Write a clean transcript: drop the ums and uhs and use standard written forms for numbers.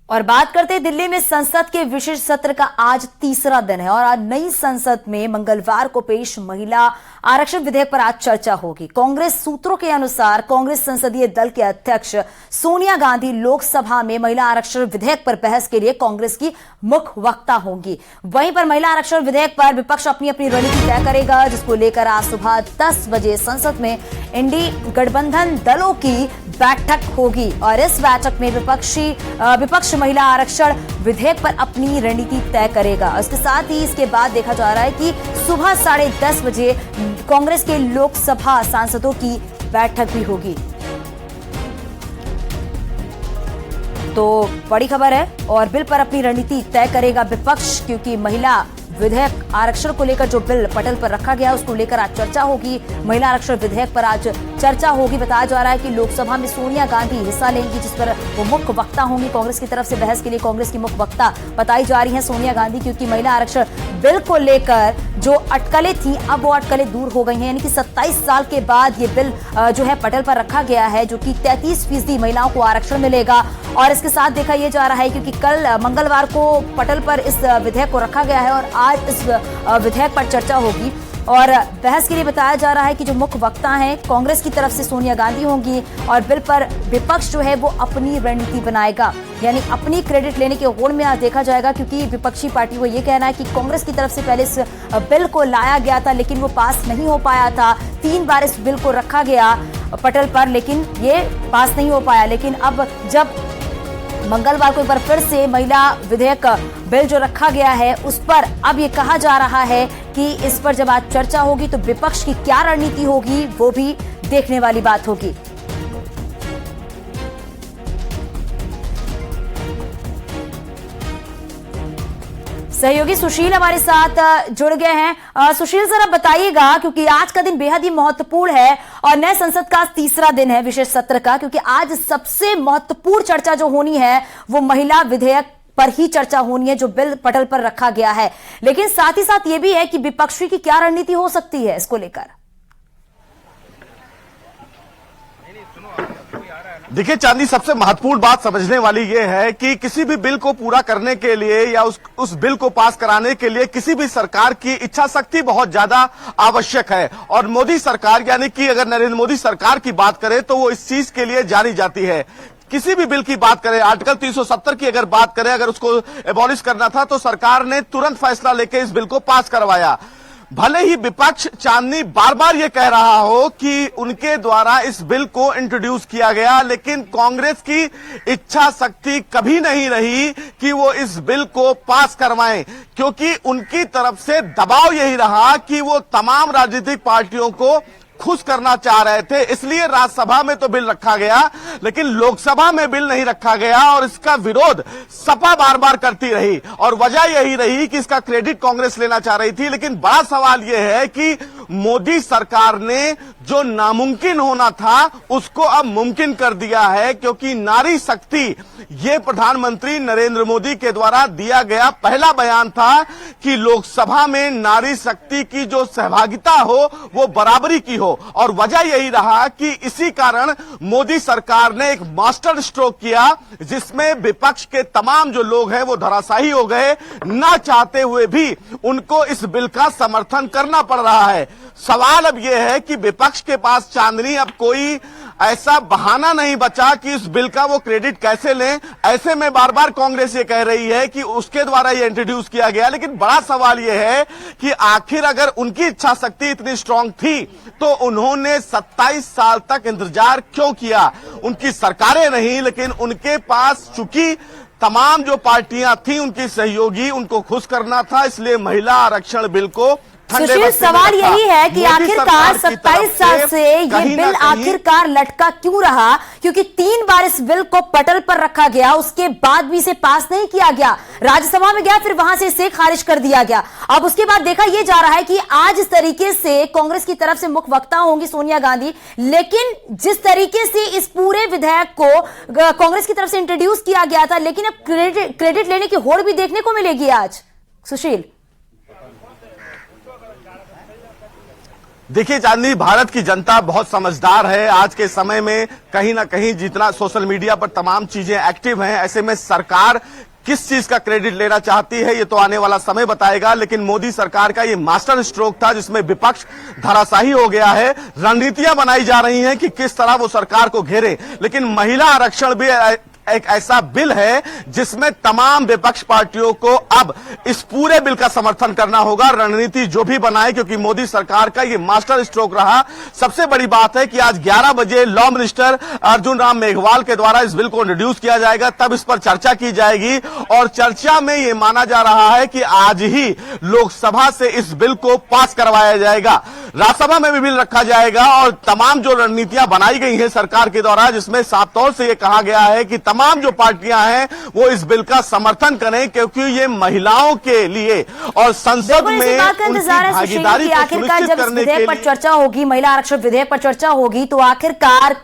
और बात करते हैं दिल्ली में संसद के विशेष सत्र का आज तीसरा दिन है और आज नई संसद में मंगलवार को पेश महिला आरक्षण विधेयक पर आज चर्चा होगी। कांग्रेस सूत्रों के अनुसार कांग्रेस संसदीय दल के अध्यक्ष सोनिया गांधी लोकसभा में महिला आरक्षण विधेयक पर बहस के लिए कांग्रेस की मुख्य वक्ता होंगी। वहीं पर महिला आरक्षण विधेयक पर विपक्ष अपनी अपनी रणनीति तय करेगा, जिसको लेकर आज सुबह 10 बजे संसद में इंडी गठबंधन दलों की बैठक होगी और इस बैठक में विपक्ष महिला आरक्षण विधेयक पर अपनी रणनीति तय करेगा। इसके साथ ही इसके बाद देखा जा रहा है कि सुबह 10:30 बजे कांग्रेस के लोकसभा सांसदों की बैठक भी होगी। तो बड़ी खबर है और बिल पर अपनी रणनीति तय करेगा विपक्ष, क्योंकि महिला विधेयक आरक्षण को लेकर जो बिल पटल पर रखा गया उसको लेकर आज चर्चा होगी। महिला आरक्षण विधेयक पर आज चर्चा होगी। बताया जा रहा है कि लोकसभा में सोनिया गांधी हिस्सा लेंगी, जिस पर वो मुख्य वक्ता होंगी। कांग्रेस की तरफ से बहस के लिए कांग्रेस की मुख्य वक्ता बताई जा रही है सोनिया गांधी, क्योंकि महिला आरक्षण बिल को लेकर जो अटकलें थी अब वो अटकलें दूर हो गई हैं। यानी कि 27 साल के बाद ये बिल जो है पटल पर रखा गया है, जो कि 33% महिलाओं को आरक्षण मिलेगा। और इसके साथ देखा यह जा रहा है क्योंकि कल मंगलवार को पटल पर इस विधेयक को रखा गया है और आज इस विधेयक पर चर्चा होगी। और बहस के लिए बताया जा रहा है कि जो मुख्य वक्ता हैं कांग्रेस की तरफ से सोनिया गांधी होंगी और बिल पर विपक्ष जो है वो अपनी रणनीति बनाएगा, यानी अपनी क्रेडिट लेने के होड़ में आज देखा जाएगा। क्योंकि विपक्षी पार्टी को ये कहना है कि कांग्रेस की तरफ से पहले इस बिल को लाया गया था लेकिन वो पास नहीं हो पाया था। 3 बार इस बिल को रखा गया पटल पर लेकिन ये पास नहीं हो पाया। लेकिन अब जब मंगलवार को एक बार फिर से महिला विधेयक बिल जो रखा गया है उस पर अब ये कहा जा रहा है कि इस पर जब आज चर्चा होगी तो विपक्ष की क्या रणनीति होगी वो भी देखने वाली बात होगी। सहयोगी सुशील हमारे साथ जुड़ गए हैं। सुशील जरा बताइएगा, क्योंकि आज का दिन बेहद ही महत्वपूर्ण है और नए संसद का तीसरा दिन है विशेष सत्र का, क्योंकि आज सबसे महत्वपूर्ण चर्चा जो होनी है वो महिला विधेयक पर ही चर्चा होनी है जो बिल पटल पर रखा गया है। लेकिन साथ ही साथ ये भी है कि विपक्षी की क्या रणनीति हो सकती है इसको लेकर। देखिए चांदी, सबसे महत्वपूर्ण बात समझने वाली यह है कि किसी भी बिल को पूरा करने के लिए या उस बिल को पास कराने के लिए किसी भी सरकार की इच्छा शक्ति बहुत ज्यादा आवश्यक है। और मोदी सरकार, यानी कि अगर नरेंद्र मोदी सरकार की बात करें तो वो इस चीज के लिए जानी जाती है। किसी भी बिल की बात करें, आर्टिकल 370 की अगर बात करें, अगर उसको एबॉलिश करना था तो सरकार ने तुरंत फैसला लेकर इस बिल को पास करवाया। भले ही विपक्ष चांदनी बार बार ये कह रहा हो कि उनके द्वारा इस बिल को इंट्रोड्यूस किया गया, लेकिन कांग्रेस की इच्छा शक्ति कभी नहीं रही कि वो इस बिल को पास करवाएं, क्योंकि उनकी तरफ से दबाव यही रहा कि वो तमाम राजनीतिक पार्टियों को खुश करना चाह रहे थे। इसलिए राज्यसभा में तो बिल रखा गया लेकिन लोकसभा में बिल नहीं रखा गया और इसका विरोध सपा बार बार करती रही और वजह यही रही कि इसका क्रेडिट कांग्रेस लेना चाह रही थी। लेकिन बड़ा सवाल यह है कि मोदी सरकार ने जो नामुमकिन होना था उसको अब मुमकिन कर दिया है, क्योंकि नारी शक्ति ये प्रधानमंत्री नरेंद्र मोदी के द्वारा दिया गया पहला बयान था कि लोकसभा में नारी शक्ति की जो सहभागिता हो वो बराबरी की हो। और वजह यही रहा कि इसी कारण मोदी सरकार ने एक मास्टर स्ट्रोक किया जिसमें विपक्ष के तमाम जो लोग हैं वो धराशायी हो गए। ना चाहते हुए भी उनको इस बिल का समर्थन करना पड़ रहा है। सवाल अब यह है कि विपक्ष के पास चांदनी अब कोई ऐसा बहाना नहीं बचा कि इस बिल का वो क्रेडिट कैसे लें। ऐसे में बार बार कांग्रेस ये कह रही है कि उसके द्वारा ये इंट्रोड्यूस किया गया, लेकिन बड़ा सवाल ये है कि आखिर अगर उनकी इच्छा शक्ति इतनी स्ट्रांग थी तो उन्होंने 27 साल तक इंतजार क्यों किया। उनकी सरकारें नहीं, लेकिन उनके पास चूंकि तमाम जो पार्टियां थी उनकी सहयोगी, उनको खुश करना था, इसलिए महिला आरक्षण बिल को सुशील, सवाल यही है कि आखिरकार 27 साल से ये बिल आखिरकार लटका क्यों रहा, क्योंकि 3 बार इस बिल को पटल पर रखा गया, उसके बाद भी इसे पास नहीं किया गया। राज्यसभा में गया, फिर वहां से इसे खारिज कर दिया गया। अब उसके बाद देखा यह जा रहा है कि आज इस तरीके से कांग्रेस की तरफ से मुख्य वक्ता होंगी सोनिया गांधी, लेकिन जिस तरीके से इस पूरे विधेयक को कांग्रेस की तरफ से इंट्रोड्यूस किया गया था, लेकिन अब क्रेडिट लेने की होड़ भी देखने को मिलेगी आज। सुशील, देखिए चांदनी, भारत की जनता बहुत समझदार है। आज के समय में कहीं ना कहीं जितना सोशल मीडिया पर तमाम चीजें एक्टिव हैं, ऐसे में सरकार किस चीज का क्रेडिट लेना चाहती है ये तो आने वाला समय बताएगा। लेकिन मोदी सरकार का ये मास्टर स्ट्रोक था जिसमें विपक्ष धराशायी हो गया है। रणनीतियां बनाई जा रही हैं कि किस तरह वो सरकार को घेरे। लेकिन महिला आरक्षण भी एक ऐसा बिल है जिसमें तमाम विपक्ष पार्टियों को अब इस पूरे बिल का समर्थन करना होगा, रणनीति जो भी बनाए, क्योंकि मोदी सरकार का ये मास्टर स्ट्रोक रहा। सबसे बड़ी बात है कि आज 11 बजे लॉ मिनिस्टर अर्जुन राम मेघवाल के द्वारा इस बिल को इंट्रोड्यूस किया जाएगा, तब इस पर चर्चा की जाएगी। और चर्चा में यह माना जा रहा है कि आज ही लोकसभा से इस बिल को पास करवाया जाएगा, राज्यसभा में भी बिल रखा जाएगा। और तमाम जो रणनीतियां बनाई गई हैं सरकार के द्वारा, जिसमें साफ तौर से यह कहा गया है कि तमाम जो पार्टियां हैं वो इस बिल का समर्थन करें, क्योंकि ये महिलाओं के लिए और संसद में उनकी भागीदारी को सुनिश्चित करने के लिए पर चर्चा होगी, महिला आरक्षण विधेयक पर चर्चा होगी, तो आखिरकार